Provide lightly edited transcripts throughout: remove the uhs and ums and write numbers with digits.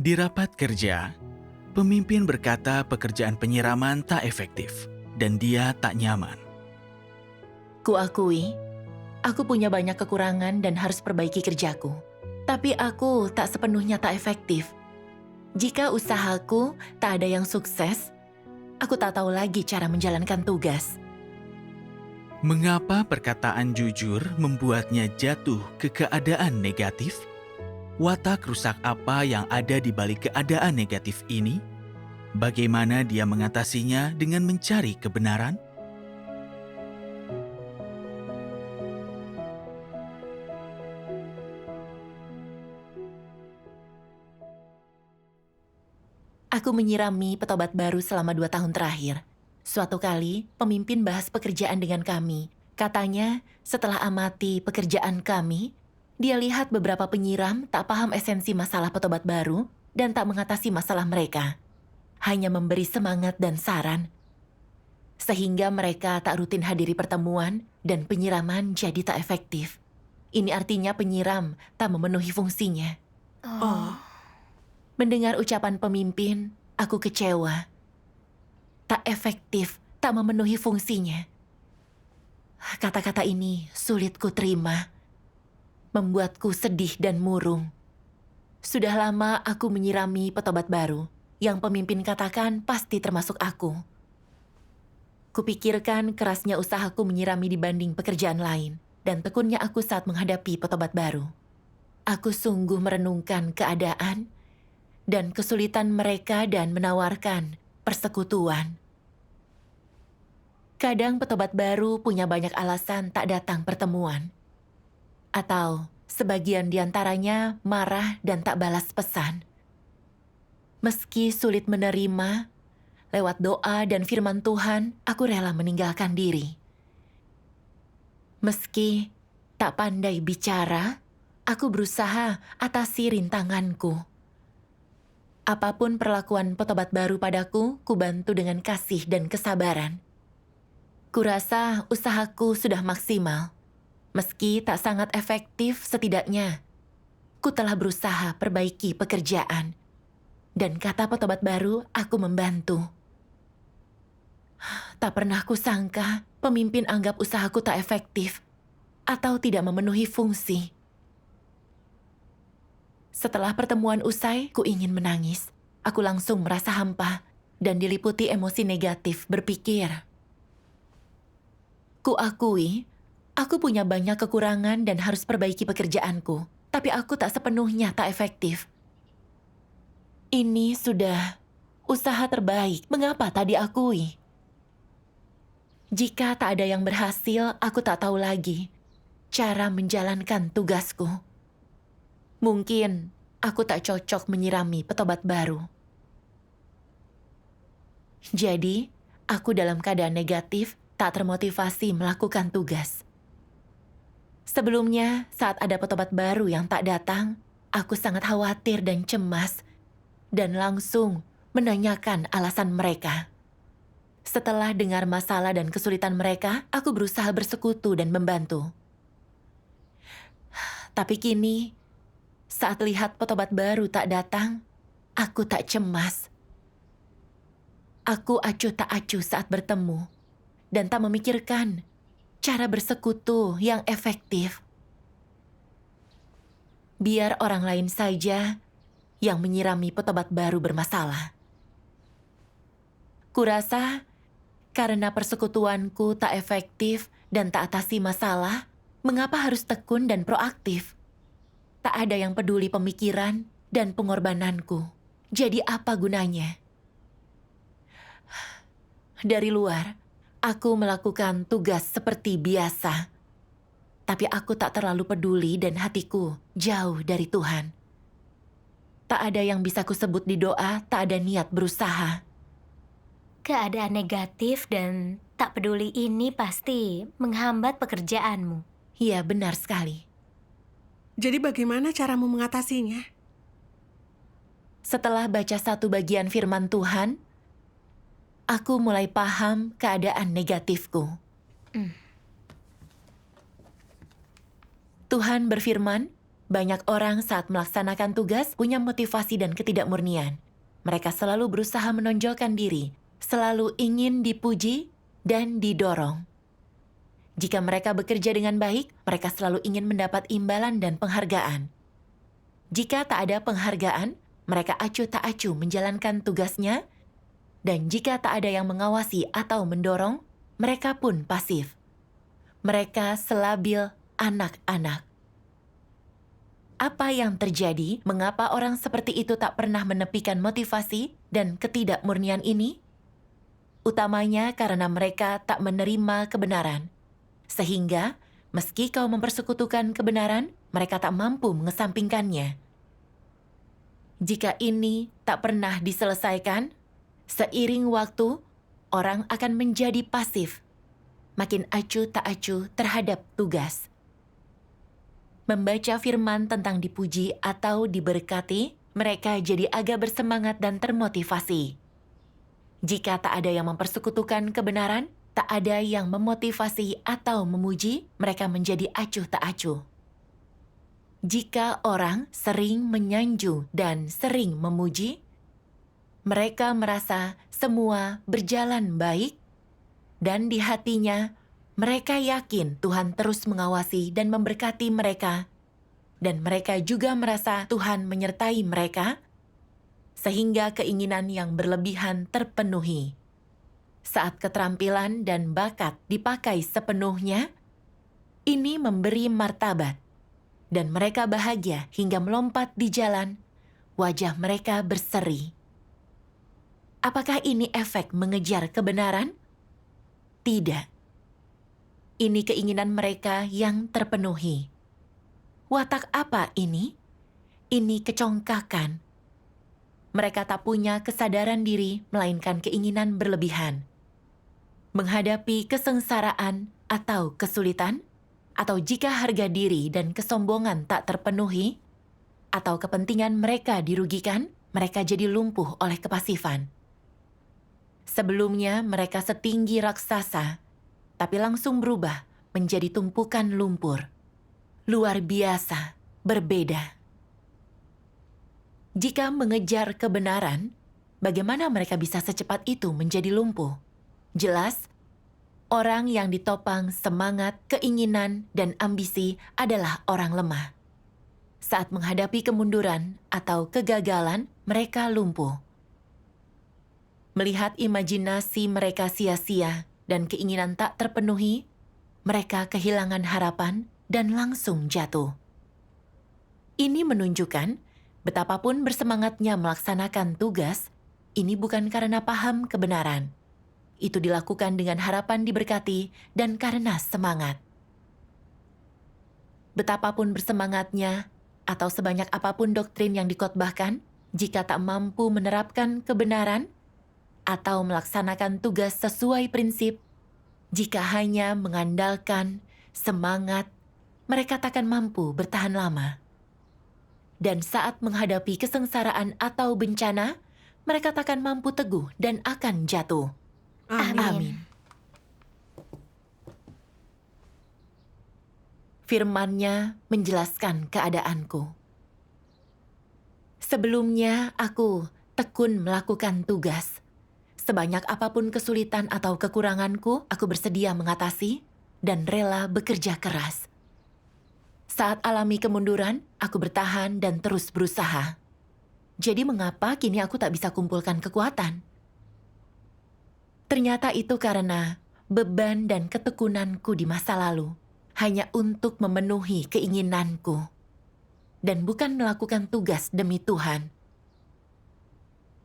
Di rapat kerja, pemimpin berkata pekerjaan penyiraman tak efektif dan dia tak nyaman. Kuakui, aku punya banyak kekurangan dan harus perbaiki kerjaku. Tapi aku tak sepenuhnya tak efektif. Jika usahaku tak ada yang sukses, aku tak tahu lagi cara menjalankan tugas. Mengapa perkataan jujur membuatnya jatuh ke keadaan negatif? Watak rusak apa yang ada di balik keadaan negatif ini? Bagaimana dia mengatasinya dengan mencari kebenaran? Aku menyirami petobat baru selama 2 tahun terakhir. Suatu kali, pemimpin bahas pekerjaan dengan kami. Katanya, setelah amati pekerjaan kami, dia lihat beberapa penyiram tak paham esensi masalah petobat baru dan tak mengatasi masalah mereka. Hanya memberi semangat dan saran. Sehingga mereka tak rutin hadiri pertemuan dan penyiraman jadi tak efektif. Ini artinya penyiram tak memenuhi fungsinya. Mendengar ucapan pemimpin, aku kecewa. Tak efektif, tak memenuhi fungsinya. Kata-kata ini sulit ku terima. Membuatku sedih dan murung. Sudah lama aku menyirami petobat baru. Yang pemimpin katakan pasti termasuk aku. Kupikirkan kerasnya usahaku menyirami dibanding pekerjaan lain. Dan tekunnya aku saat menghadapi petobat baru. Aku sungguh merenungkan keadaan dan kesulitan mereka dan menawarkan persekutuan. Kadang petobat baru punya banyak alasan tak datang pertemuan. Atau sebagian diantaranya marah dan tak balas pesan. Meski sulit menerima, lewat doa dan firman Tuhan, aku rela meninggalkan diri. Meski tak pandai bicara, aku berusaha atasi rintanganku. Apapun perlakuan petobat baru padaku, kubantu dengan kasih dan kesabaran. Kurasa usahaku sudah maksimal. Meski tak sangat efektif setidaknya, ku telah berusaha perbaiki pekerjaan. Dan kata petobat baru, aku membantu. Tak pernah kusangka pemimpin anggap usahaku tak efektif atau tidak memenuhi fungsi. Setelah pertemuan usai, ku ingin menangis. Aku langsung merasa hampa dan diliputi emosi negatif berpikir. Kuakui, aku punya banyak kekurangan dan harus perbaiki pekerjaanku. Tapi aku tak sepenuhnya tak efektif. Ini sudah usaha terbaik, mengapa tak diakui? Jika tak ada yang berhasil, aku tak tahu lagi cara menjalankan tugasku. Mungkin aku tak cocok menyirami petobat baru. Jadi, aku dalam keadaan negatif, tak termotivasi melakukan tugas. Sebelumnya, saat ada petobat baru yang tak datang, aku sangat khawatir dan cemas, dan langsung menanyakan alasan mereka. Setelah dengar masalah dan kesulitan mereka, aku berusaha bersekutu dan membantu. Tapi kini, saat lihat petobat baru tak datang, aku tak cemas. Aku acuh tak acuh saat bertemu, dan tak memikirkan cara bersekutu yang efektif. Biar orang lain saja yang menyirami petobat baru bermasalah. Kurasa karena persekutuanku tak efektif dan tak atasi masalah, mengapa harus tekun dan proaktif? Tak ada yang peduli pemikiran dan pengorbananku. Jadi apa gunanya? Dari luar, aku melakukan tugas seperti biasa. Tapi aku tak terlalu peduli dan hatiku jauh dari Tuhan. Tak ada yang bisa kusebut di doa, tak ada niat berusaha. Keadaan negatif dan tak peduli ini pasti menghambat pekerjaanmu. Ya, benar sekali. Jadi bagaimana caramu mengatasinya? Setelah baca satu bagian firman Tuhan, aku mulai paham keadaan negatifku. Tuhan berfirman, Banyak orang saat melaksanakan tugas punya motivasi dan ketidakmurnian. Mereka selalu berusaha menonjolkan diri, selalu ingin dipuji dan didorong. Jika mereka bekerja dengan baik, mereka selalu ingin mendapat imbalan dan penghargaan. Jika tak ada penghargaan, mereka acuh tak acuh menjalankan tugasnya, dan jika tak ada yang mengawasi atau mendorong, mereka pun pasif. Mereka selabil anak-anak. Apa yang terjadi? Mengapa orang seperti itu tak pernah menepikan motivasi dan ketidakmurnian ini? Utamanya karena mereka tak menerima kebenaran. Sehingga, meski kau mempersekutukan kebenaran, mereka tak mampu mengesampingkannya. Jika ini tak pernah diselesaikan, seiring waktu, orang akan menjadi pasif, makin acuh tak acuh terhadap tugas. Membaca firman tentang dipuji atau diberkati, mereka jadi agak bersemangat dan termotivasi. Jika tak ada yang mempersekutukan kebenaran, tak ada yang memotivasi atau memuji, mereka menjadi acuh tak acuh. Jika orang sering menyanjung dan sering memuji, mereka merasa semua berjalan baik, dan di hatinya mereka yakin Tuhan terus mengawasi dan memberkati mereka, dan mereka juga merasa Tuhan menyertai mereka, sehingga keinginan yang berlebihan terpenuhi. Saat keterampilan dan bakat dipakai sepenuhnya, ini memberi martabat, dan mereka bahagia hingga melompat di jalan, wajah mereka berseri. Apakah ini efek mengejar kebenaran? Tidak. Ini keinginan mereka yang terpenuhi. Watak apa ini? Ini kecongkakan. Mereka tak punya kesadaran diri, melainkan keinginan berlebihan. Menghadapi kesengsaraan atau kesulitan, atau jika harga diri dan kesombongan tak terpenuhi, atau kepentingan mereka dirugikan, mereka jadi lumpuh oleh kepasifan. Sebelumnya mereka setinggi raksasa, tapi langsung berubah menjadi tumpukan lumpur. Luar biasa, berbeda. Jika mengejar kebenaran, bagaimana mereka bisa secepat itu menjadi lumpuh? Jelas, orang yang ditopang semangat, keinginan, dan ambisi adalah orang lemah. Saat menghadapi kemunduran atau kegagalan, mereka lumpuh. Melihat imajinasi mereka sia-sia dan keinginan tak terpenuhi, mereka kehilangan harapan dan langsung jatuh. Ini menunjukkan betapapun bersemangatnya melaksanakan tugas, ini bukan karena paham kebenaran. Itu dilakukan dengan harapan diberkati dan karena semangat. Betapapun bersemangatnya atau sebanyak apapun doktrin yang dikotbahkan, jika tak mampu menerapkan kebenaran atau melaksanakan tugas sesuai prinsip, jika hanya mengandalkan semangat, mereka takkan mampu bertahan lama. Dan saat menghadapi kesengsaraan atau bencana, mereka takkan mampu teguh dan akan jatuh. Amin. Firman-Nya menjelaskan keadaanku. Sebelumnya aku tekun melakukan tugas. Sebanyak apapun kesulitan atau kekuranganku, aku bersedia mengatasi dan rela bekerja keras. Saat alami kemunduran, aku bertahan dan terus berusaha. Jadi mengapa kini aku tak bisa kumpulkan kekuatan? Ternyata itu karena beban dan ketekunanku di masa lalu hanya untuk memenuhi keinginanku dan bukan melakukan tugas demi Tuhan.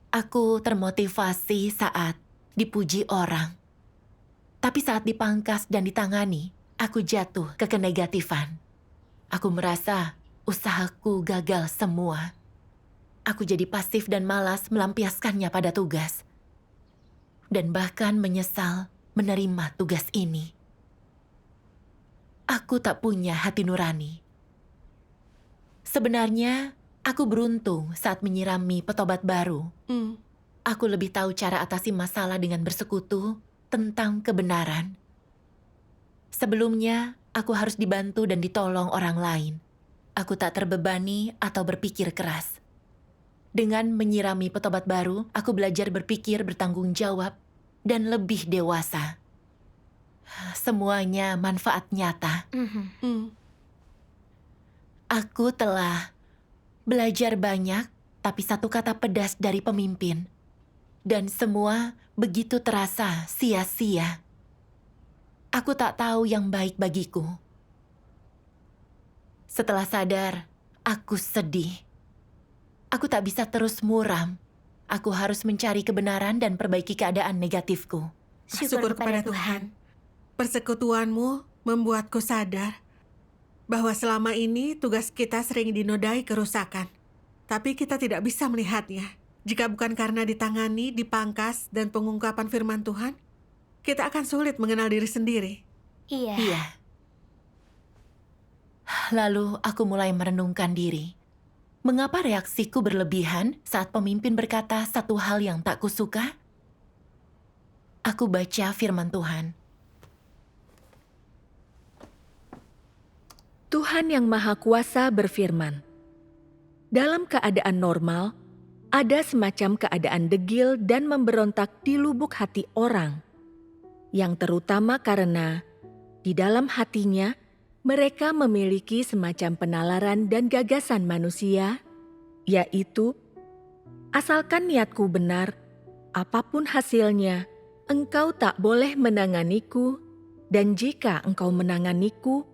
Aku termotivasi saat dipuji orang. Tapi saat dipangkas dan ditangani, aku jatuh ke kenegatifan. Aku merasa usahaku gagal semua. Aku jadi pasif dan malas melampiaskannya pada tugas. Dan bahkan menyesal menerima tugas ini. Aku tak punya hati nurani. Sebenarnya, aku beruntung saat menyirami petobat baru. Aku lebih tahu cara atasi masalah dengan bersekutu tentang kebenaran. Sebelumnya, aku harus dibantu dan ditolong orang lain. aku tak terbebani atau berpikir keras. Dengan menyirami petobat baru, aku belajar berpikir bertanggung jawab dan lebih dewasa. Semuanya manfaat nyata. Aku telah belajar banyak, tapi satu kata pedas dari pemimpin. Dan semua begitu terasa sia-sia. Aku tak tahu yang baik bagiku. Setelah sadar, aku sedih. Aku tak bisa terus muram. Aku harus mencari kebenaran dan perbaiki keadaan negatifku. Syukur kepada Tuhan. Persekutuanmu membuatku sadar bahwa selama ini tugas kita sering dinodai kerusakan. Tapi kita tidak bisa melihatnya. Jika bukan karena ditangani, dipangkas, dan pengungkapan firman Tuhan, kita akan sulit mengenal diri sendiri. Iya. Lalu aku mulai merenungkan diri. Mengapa reaksiku berlebihan saat pemimpin berkata satu hal yang tak kusuka? Aku baca firman Tuhan. Tuhan Yang Maha Kuasa berfirman, dalam keadaan normal, ada semacam keadaan degil dan memberontak di lubuk hati orang, yang terutama karena di dalam hatinya mereka memiliki semacam penalaran dan gagasan manusia, yaitu, asalkan niatku benar, apapun hasilnya, engkau tak boleh menanganiku, dan jika engkau menanganiku,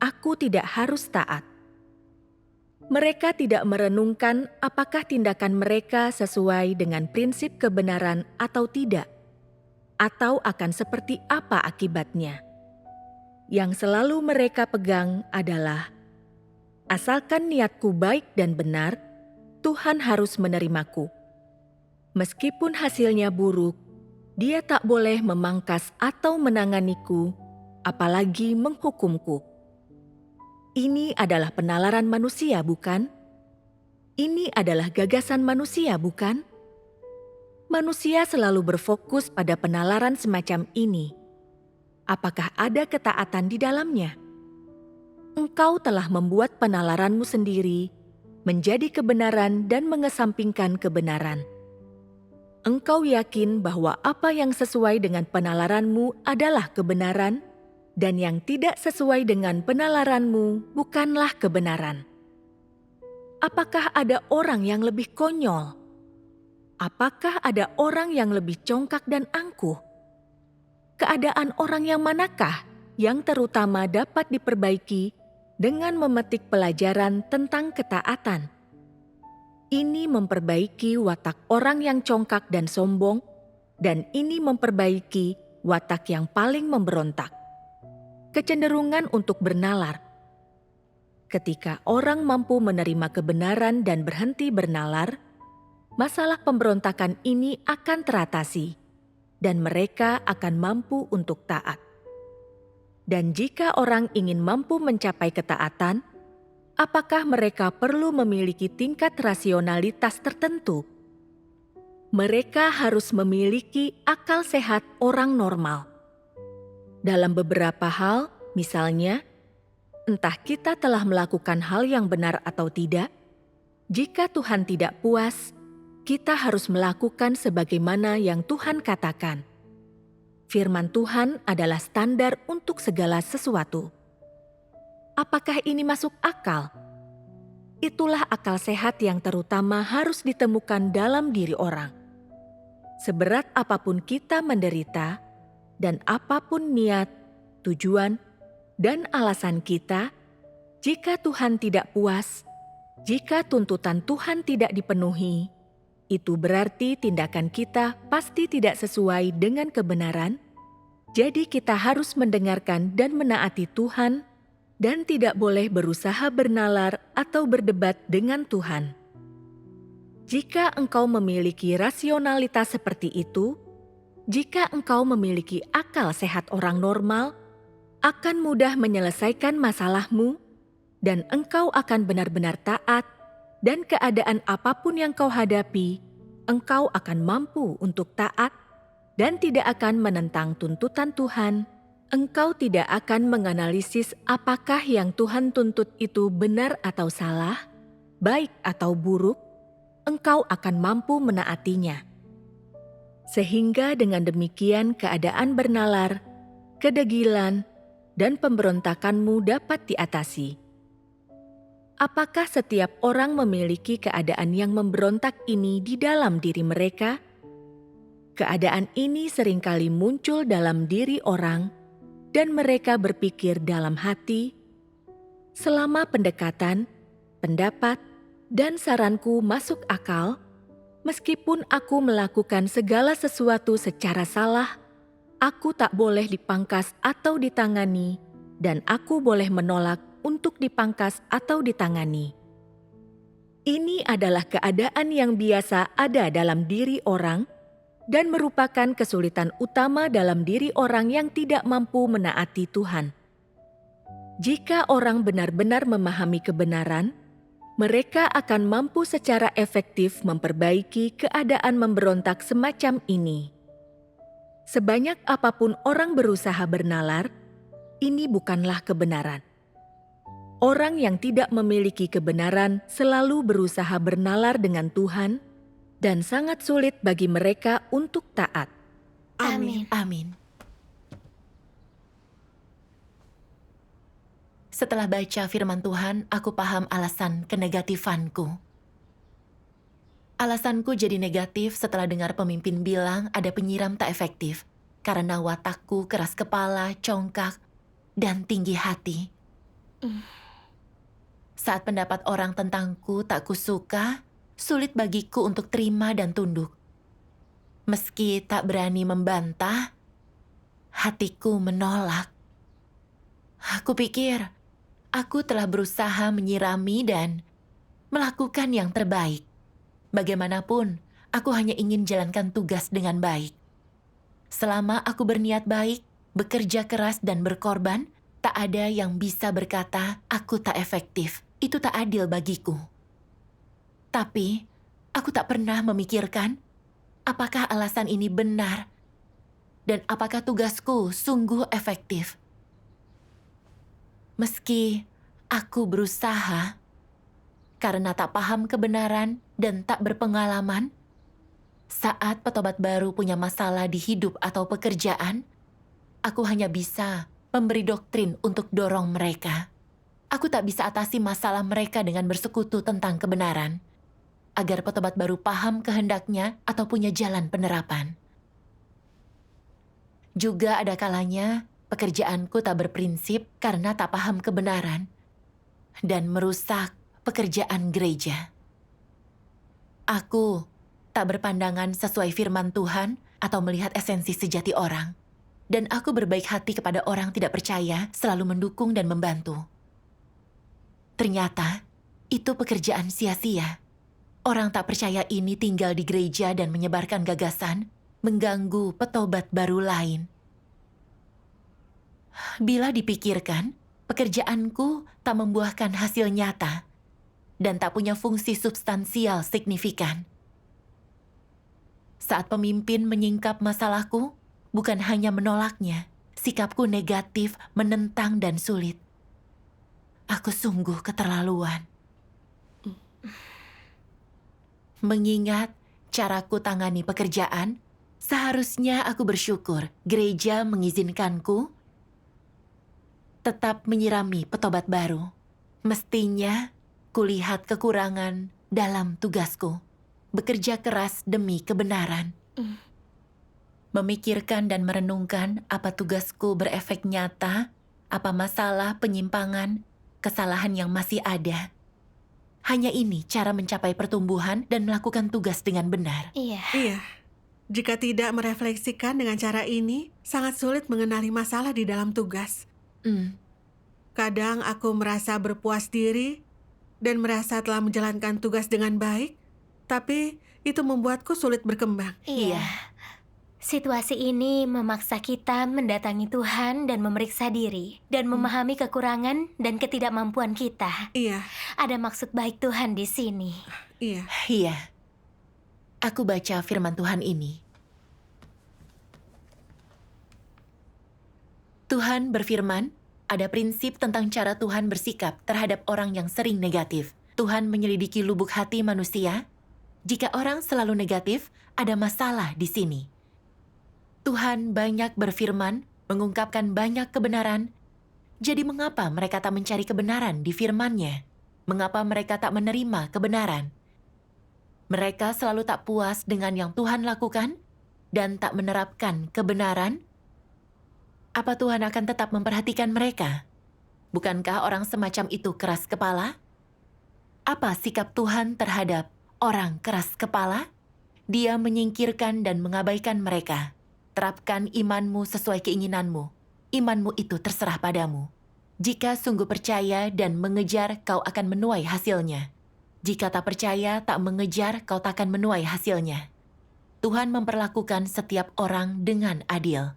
aku tidak harus taat. Mereka tidak merenungkan apakah tindakan mereka sesuai dengan prinsip kebenaran atau tidak, atau akan seperti apa akibatnya. Yang selalu mereka pegang adalah, asalkan niatku baik dan benar, Tuhan harus menerimaku. Meskipun hasilnya buruk, Dia tak boleh memangkas atau menanganiku, apalagi menghukumku. Ini adalah penalaran manusia, bukan? Ini adalah gagasan manusia, bukan? Manusia selalu berfokus pada penalaran semacam ini. Apakah ada ketaatan di dalamnya? Engkau telah membuat penalaranmu sendiri menjadi kebenaran dan mengesampingkan kebenaran. Engkau yakin bahwa apa yang sesuai dengan penalaranmu adalah kebenaran, dan yang tidak sesuai dengan penalaranmu bukanlah kebenaran. Apakah ada orang yang lebih konyol? Apakah ada orang yang lebih congkak dan angkuh? Keadaan orang yang manakah yang terutama dapat diperbaiki dengan memetik pelajaran tentang ketaatan? Ini memperbaiki watak orang yang congkak dan sombong, dan ini memperbaiki watak yang paling memberontak. Kecenderungan untuk bernalar. Ketika orang mampu menerima kebenaran dan berhenti bernalar, masalah pemberontakan ini akan teratasi, dan mereka akan mampu untuk taat. Dan jika orang ingin mampu mencapai ketaatan, apakah mereka perlu memiliki tingkat rasionalitas tertentu? Mereka harus memiliki akal sehat orang normal. Dalam beberapa hal, misalnya, entah kita telah melakukan hal yang benar atau tidak, jika Tuhan tidak puas, kita harus melakukan sebagaimana yang Tuhan katakan. Firman Tuhan adalah standar untuk segala sesuatu. Apakah ini masuk akal? Itulah akal sehat yang terutama harus ditemukan dalam diri orang. Seberat apapun kita menderita, dan apapun niat, tujuan, dan alasan kita, jika Tuhan tidak puas, jika tuntutan Tuhan tidak dipenuhi, itu berarti tindakan kita pasti tidak sesuai dengan kebenaran. Jadi kita harus mendengarkan dan menaati Tuhan, dan tidak boleh berusaha bernalar atau berdebat dengan Tuhan. Jika engkau memiliki rasionalitas seperti itu, jika engkau memiliki akal sehat orang normal, akan mudah menyelesaikan masalahmu, dan engkau akan benar-benar taat, dan keadaan apapun yang kau hadapi, engkau akan mampu untuk taat, dan tidak akan menentang tuntutan Tuhan, engkau tidak akan menganalisis apakah yang Tuhan tuntut itu benar atau salah, baik atau buruk, engkau akan mampu menaatinya. Sehingga dengan demikian keadaan bernalar, kedegilan, dan pemberontakanmu dapat diatasi. Apakah setiap orang memiliki keadaan yang memberontak ini di dalam diri mereka? Keadaan ini seringkali muncul dalam diri orang, dan mereka berpikir dalam hati, selama pendekatan, pendapat, dan saranku masuk akal, meskipun aku melakukan segala sesuatu secara salah, aku tak boleh dipangkas atau ditangani, dan aku boleh menolak untuk dipangkas atau ditangani. Ini adalah keadaan yang biasa ada dalam diri orang dan merupakan kesulitan utama dalam diri orang yang tidak mampu menaati Tuhan. Jika orang benar-benar memahami kebenaran, mereka akan mampu secara efektif memperbaiki keadaan memberontak semacam ini. Sebanyak apapun orang berusaha bernalar, ini bukanlah kebenaran. Orang yang tidak memiliki kebenaran selalu berusaha bernalar dengan Tuhan, dan sangat sulit bagi mereka untuk taat. Amin. Amin. Setelah baca firman Tuhan, aku paham alasan kenegatifanku. Alasanku jadi negatif setelah dengar pemimpin bilang ada penyiram tak efektif karena watakku keras kepala, congkak, dan tinggi hati. Saat pendapat orang tentangku tak kusuka, sulit bagiku untuk terima dan tunduk. Meski tak berani membantah, hatiku menolak. Aku pikir, aku telah berusaha menyirami dan melakukan yang terbaik. Bagaimanapun, aku hanya ingin jalankan tugas dengan baik. Selama aku berniat baik, bekerja keras dan berkorban, tak ada yang bisa berkata, aku tak efektif. Itu tak adil bagiku. Tapi, aku tak pernah memikirkan apakah alasan ini benar dan apakah tugasku sungguh efektif. Meski aku berusaha, karena tak paham kebenaran dan tak berpengalaman, saat petobat baru punya masalah di hidup atau pekerjaan, aku hanya bisa memberi doktrin untuk dorong mereka. Aku tak bisa atasi masalah mereka dengan bersekutu tentang kebenaran, agar petobat baru paham kehendaknya atau punya jalan penerapan. Juga ada kalanya pekerjaanku tak berprinsip karena tak paham kebenaran dan merusak pekerjaan gereja. Aku tak berpandangan sesuai firman Tuhan atau melihat esensi sejati orang, dan aku berbaik hati kepada orang tidak percaya, selalu mendukung dan membantu. Ternyata, itu pekerjaan sia-sia. Orang tak percaya ini tinggal di gereja dan menyebarkan gagasan, mengganggu petobat baru lain. Bila dipikirkan, pekerjaanku tak membuahkan hasil nyata dan tak punya fungsi substansial signifikan. Saat pemimpin menyingkap masalahku, bukan hanya menolaknya, sikapku negatif, menentang, dan sulit. Aku sungguh keterlaluan. Mengingat caraku tangani pekerjaan, seharusnya aku bersyukur gereja mengizinkanku tetap menyirami petobat baru. Mestinya kulihat kekurangan dalam tugasku, bekerja keras demi kebenaran. Memikirkan dan merenungkan apa tugasku berefek nyata, apa masalah penyimpangan, kesalahan yang masih ada. Hanya ini cara mencapai pertumbuhan dan melakukan tugas dengan benar. Iya. Iya. Jika tidak merefleksikan dengan cara ini, sangat sulit mengenali masalah di dalam tugas. Kadang aku merasa berpuas diri dan merasa telah menjalankan tugas dengan baik, tapi itu membuatku sulit berkembang. Iya. Situasi ini memaksa kita mendatangi Tuhan dan memeriksa diri dan memahami kekurangan dan ketidakmampuan kita. Iya, Ada maksud baik Tuhan di sini. iya. Iya. Aku baca firman Tuhan ini. Tuhan berfirman, ada prinsip tentang cara Tuhan bersikap terhadap orang yang sering negatif. Tuhan menyelidiki lubuk hati manusia. Jika orang selalu negatif, ada masalah di sini. Tuhan banyak berfirman, mengungkapkan banyak kebenaran. Jadi mengapa mereka tak mencari kebenaran di firman-Nya? Mengapa mereka tak menerima kebenaran? Mereka selalu tak puas dengan yang Tuhan lakukan dan tak menerapkan kebenaran. Apa Tuhan akan tetap memperhatikan mereka? Bukankah orang semacam itu keras kepala? Apa sikap Tuhan terhadap orang keras kepala? Dia menyingkirkan dan mengabaikan mereka. Terapkan imanmu sesuai keinginanmu. Imanmu itu terserah padamu. Jika sungguh percaya dan mengejar, kau akan menuai hasilnya. Jika tak percaya, tak mengejar, kau takkan menuai hasilnya. Tuhan memperlakukan setiap orang dengan adil.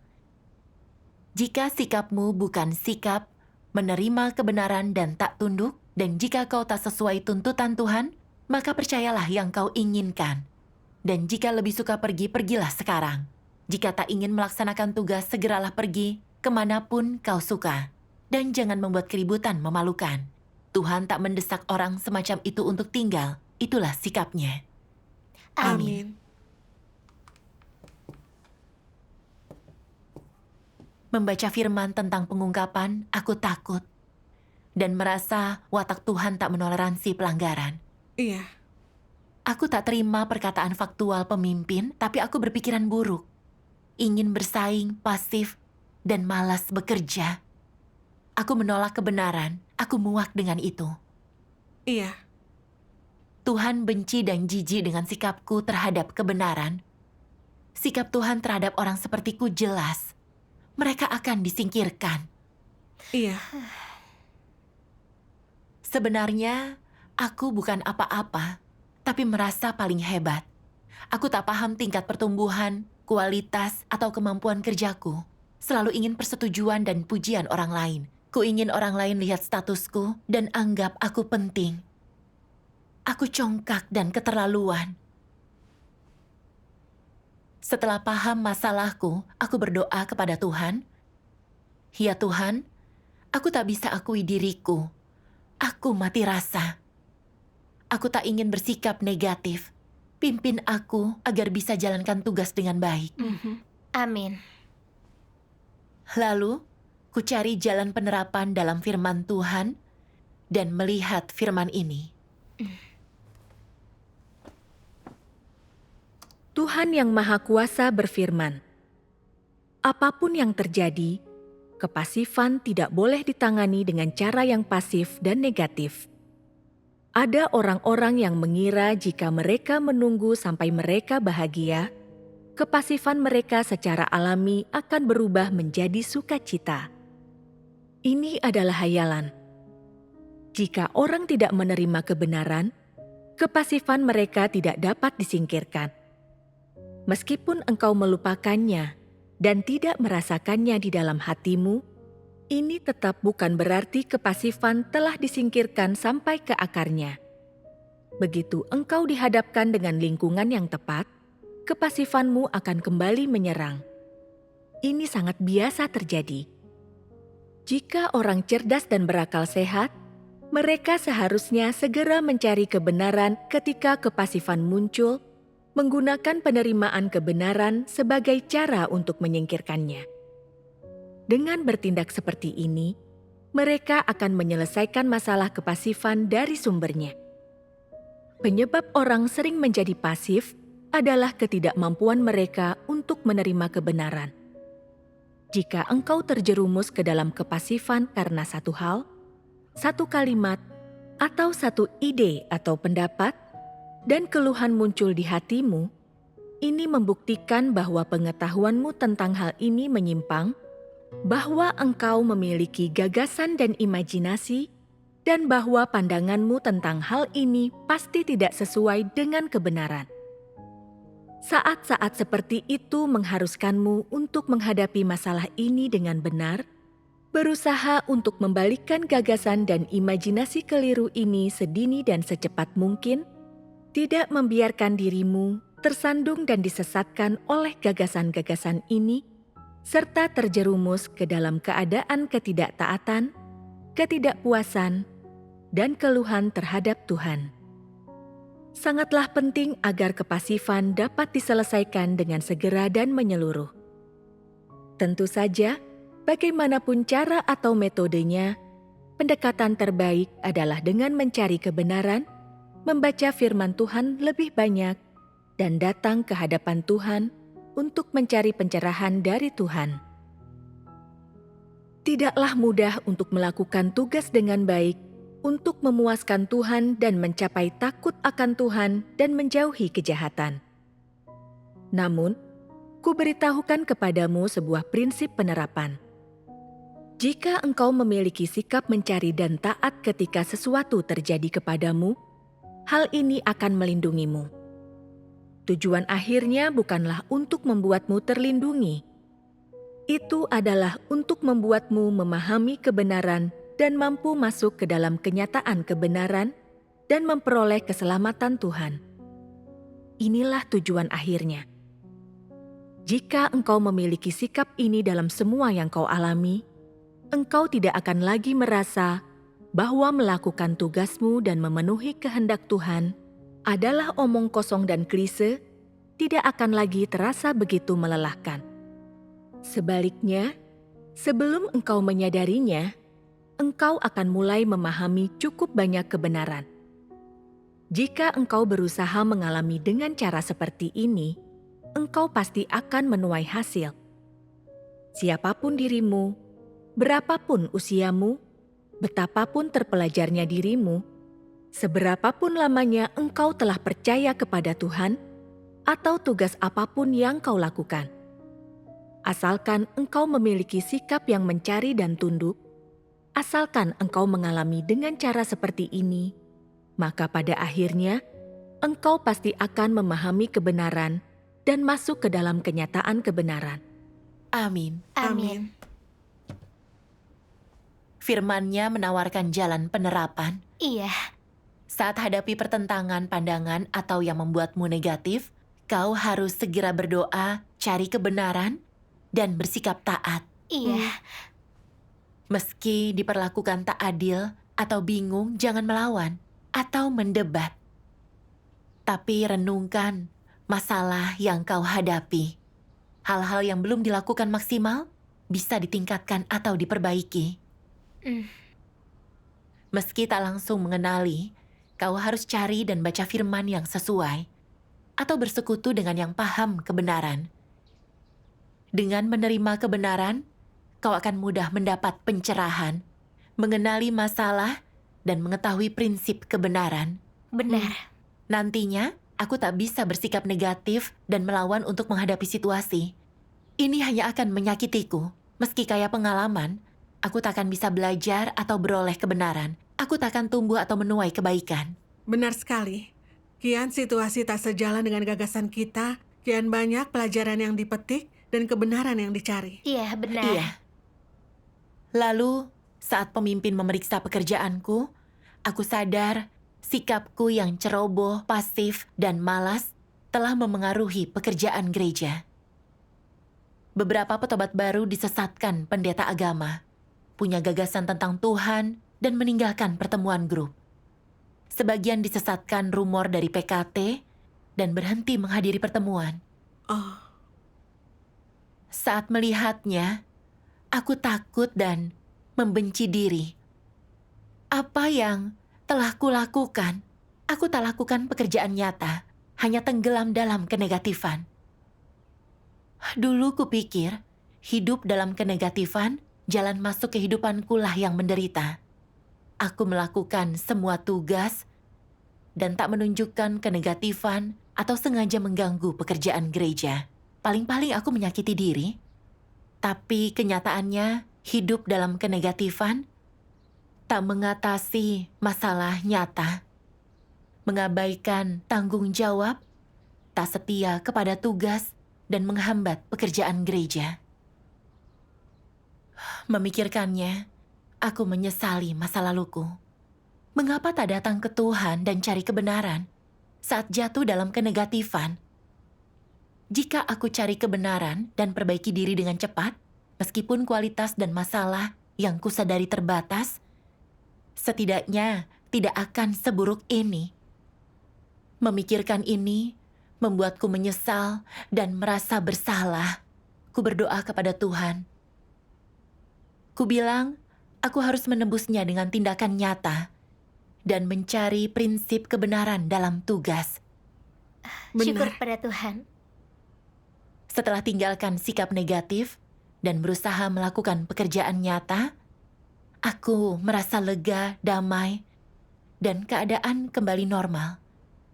Jika sikapmu bukan sikap menerima kebenaran dan tak tunduk, dan jika kau tak sesuai tuntutan Tuhan, maka percayalah yang kau inginkan. Dan jika lebih suka pergi, pergilah sekarang. Jika tak ingin melaksanakan tugas, segeralah pergi kemanapun kau suka. Dan jangan membuat keributan memalukan. Tuhan tak mendesak orang semacam itu untuk tinggal. Itulah sikapnya. Amin. Membaca firman tentang pengungkapan, aku takut. Dan merasa watak Tuhan tak menoleransi pelanggaran. Iya. Aku tak terima perkataan faktual pemimpin, tapi aku berpikiran buruk. Ingin bersaing, pasif, dan malas bekerja. Aku menolak kebenaran, aku muak dengan itu. Iya. Tuhan benci dan jijik dengan sikapku terhadap kebenaran. Sikap Tuhan terhadap orang sepertiku jelas. Mereka akan disingkirkan. Iya. Sebenarnya, aku bukan apa-apa, tapi merasa paling hebat. Aku tak paham tingkat pertumbuhan, kualitas, atau kemampuan kerjaku. Selalu ingin persetujuan dan pujian orang lain. Ku ingin orang lain lihat statusku dan anggap aku penting. Aku congkak dan keterlaluan. Setelah paham masalahku, aku berdoa kepada Tuhan. Ya Tuhan, aku tak bisa akui diriku. Aku mati rasa. Aku tak ingin bersikap negatif. Pimpin aku agar bisa jalankan tugas dengan baik. Amin. Lalu, ku cari jalan penerapan dalam firman Tuhan dan melihat firman ini. Tuhan yang Maha Kuasa berfirman, apapun yang terjadi, kepasifan tidak boleh ditangani dengan cara yang pasif dan negatif. Ada orang-orang yang mengira jika mereka menunggu sampai mereka bahagia, kepasifan mereka secara alami akan berubah menjadi sukacita. Ini adalah hayalan. Jika orang tidak menerima kebenaran, kepasifan mereka tidak dapat disingkirkan. Meskipun engkau melupakannya dan tidak merasakannya di dalam hatimu, ini tetap bukan berarti kepasifan telah disingkirkan sampai ke akarnya. Begitu engkau dihadapkan dengan lingkungan yang tepat, kepasifanmu akan kembali menyerang. Ini sangat biasa terjadi. Jika orang cerdas dan berakal sehat, mereka seharusnya segera mencari kebenaran ketika kepasifan muncul, menggunakan penerimaan kebenaran sebagai cara untuk menyingkirkannya. Dengan bertindak seperti ini, mereka akan menyelesaikan masalah kepasifan dari sumbernya. Penyebab orang sering menjadi pasif adalah ketidakmampuan mereka untuk menerima kebenaran. Jika engkau terjerumus ke dalam kepasifan karena satu hal, satu kalimat, atau satu ide atau pendapat, dan keluhan muncul di hatimu, ini membuktikan bahwa pengetahuanmu tentang hal ini menyimpang, bahwa engkau memiliki gagasan dan imajinasi, dan bahwa pandanganmu tentang hal ini pasti tidak sesuai dengan kebenaran. Saat-saat seperti itu mengharuskanmu untuk menghadapi masalah ini dengan benar, berusaha untuk membalikkan gagasan dan imajinasi keliru ini sedini dan secepat mungkin, tidak membiarkan dirimu tersandung dan disesatkan oleh gagasan-gagasan ini, serta terjerumus ke dalam keadaan ketidaktaatan, ketidakpuasan, dan keluhan terhadap Tuhan. Sangatlah penting agar kepasifan dapat diselesaikan dengan segera dan menyeluruh. Tentu saja, bagaimanapun cara atau metodenya, pendekatan terbaik adalah dengan mencari kebenaran, membaca firman Tuhan lebih banyak, dan datang ke hadapan Tuhan untuk mencari pencerahan dari Tuhan. Tidaklah mudah untuk melakukan tugas dengan baik, untuk memuaskan Tuhan dan mencapai takut akan Tuhan dan menjauhi kejahatan. Namun, kuberitahukan kepadamu sebuah prinsip penerapan. Jika engkau memiliki sikap mencari dan taat ketika sesuatu terjadi kepadamu, hal ini akan melindungimu. Tujuan akhirnya bukanlah untuk membuatmu terlindungi. Itu adalah untuk membuatmu memahami kebenaran dan mampu masuk ke dalam kenyataan kebenaran dan memperoleh keselamatan Tuhan. Inilah tujuan akhirnya. Jika engkau memiliki sikap ini dalam semua yang kau alami, engkau tidak akan lagi merasa bahwa melakukan tugasmu dan memenuhi kehendak Tuhan adalah omong kosong dan klise, tidak akan lagi terasa begitu melelahkan. Sebaliknya, sebelum engkau menyadarinya, engkau akan mulai memahami cukup banyak kebenaran. Jika engkau berusaha mengalami dengan cara seperti ini, engkau pasti akan menuai hasil. Siapapun dirimu, berapapun usiamu, betapapun terpelajarnya dirimu, seberapapun lamanya engkau telah percaya kepada Tuhan, atau tugas apapun yang kau lakukan. Asalkan engkau memiliki sikap yang mencari dan tunduk, asalkan engkau mengalami dengan cara seperti ini, maka pada akhirnya engkau pasti akan memahami kebenaran dan masuk ke dalam kenyataan kebenaran. Amin. Amin. Firman-Nya menawarkan jalan penerapan. Iya, Saat hadapi pertentangan pandangan atau yang membuatmu negatif, kau harus segera berdoa, cari kebenaran, dan bersikap taat. iya. Meski diperlakukan tak adil atau bingung, jangan melawan atau mendebat. Tapi renungkan masalah yang kau hadapi. Hal-hal yang belum dilakukan maksimal bisa ditingkatkan atau diperbaiki. Mm. Meski tak langsung mengenali, kau harus cari dan baca firman yang sesuai atau bersekutu dengan yang paham kebenaran. Dengan menerima kebenaran, kau akan mudah mendapat pencerahan, mengenali masalah, dan mengetahui prinsip kebenaran. Benar. Nantinya, aku tak bisa bersikap negatif dan melawan untuk menghadapi situasi. Ini hanya akan menyakitiku. Meski kaya pengalaman, aku tak akan bisa belajar atau beroleh kebenaran. Aku tak akan tumbuh atau menuai kebaikan. Benar sekali. Kian situasi tak sejalan dengan gagasan kita, kian banyak pelajaran yang dipetik dan kebenaran yang dicari. Iya, benar. Iya. Lalu, saat pemimpin memeriksa pekerjaanku, aku sadar sikapku yang ceroboh, pasif, dan malas telah memengaruhi pekerjaan gereja. Beberapa petobat baru disesatkan pendeta agama, punya gagasan tentang Tuhan, dan meninggalkan pertemuan grup. Sebagian disesatkan rumor dari PKT dan berhenti menghadiri pertemuan. Oh, Saat melihatnya, aku takut dan membenci diri. Apa yang telah kulakukan, aku tak lakukan pekerjaan nyata, hanya tenggelam dalam kenegatifan. Dulu kupikir, hidup dalam kenegatifan, jalan masuk kehidupanku lah yang menderita. Aku melakukan semua tugas dan tak menunjukkan kenegatifan atau sengaja mengganggu pekerjaan gereja. Paling-paling aku menyakiti diri. Tapi kenyataannya, hidup dalam kenegatifan tak mengatasi masalah nyata. Mengabaikan tanggung jawab, tak setia kepada tugas, dan menghambat pekerjaan gereja. Memikirkannya, aku menyesali masa laluku. Mengapa tak datang ke Tuhan dan cari kebenaran saat jatuh dalam kenegatifan? Jika aku cari kebenaran dan perbaiki diri dengan cepat, meskipun kualitas dan masalah yang kusadari terbatas, setidaknya tidak akan seburuk ini. Memikirkan ini membuatku menyesal dan merasa bersalah. Ku berdoa kepada Tuhan. Ku bilang, aku harus menembusnya dengan tindakan nyata dan mencari prinsip kebenaran dalam tugas. Syukur Benar. pada Tuhan. Setelah tinggalkan sikap negatif dan berusaha melakukan pekerjaan nyata, aku merasa lega, damai, dan keadaan kembali normal.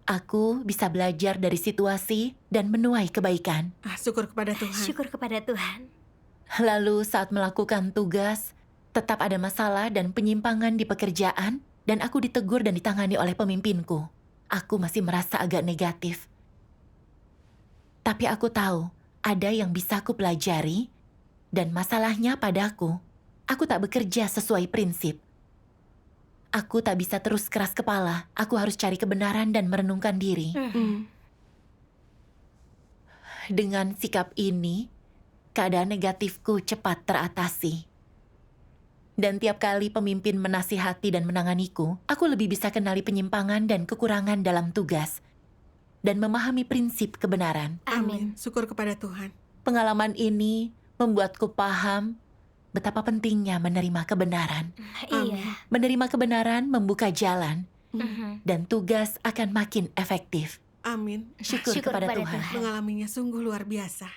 Aku bisa belajar dari situasi dan menuai kebaikan. Syukur kepada Tuhan. Syukur kepada Tuhan. Lalu saat melakukan tugas, tetap ada masalah dan penyimpangan di pekerjaan, dan aku ditegur dan ditangani oleh pemimpinku. Aku masih merasa agak negatif. Tapi aku tahu, ada yang bisa aku pelajari, dan masalahnya padaku. Aku tak bekerja sesuai prinsip. Aku tak bisa terus keras kepala. Aku harus cari kebenaran dan merenungkan diri. Dengan sikap ini, keadaan negatifku cepat teratasi. Dan tiap kali pemimpin menasihati dan menanganiku, aku lebih bisa kenali penyimpangan dan kekurangan dalam tugas, dan memahami prinsip kebenaran. Amin. Syukur kepada Tuhan. Pengalaman ini membuatku paham betapa pentingnya menerima kebenaran. Iya. Menerima kebenaran membuka jalan, Mhm. dan tugas akan makin efektif. Amin. Syukur Syukur kepada kepada Tuhan. Tuhan. Mengalaminya sungguh luar biasa.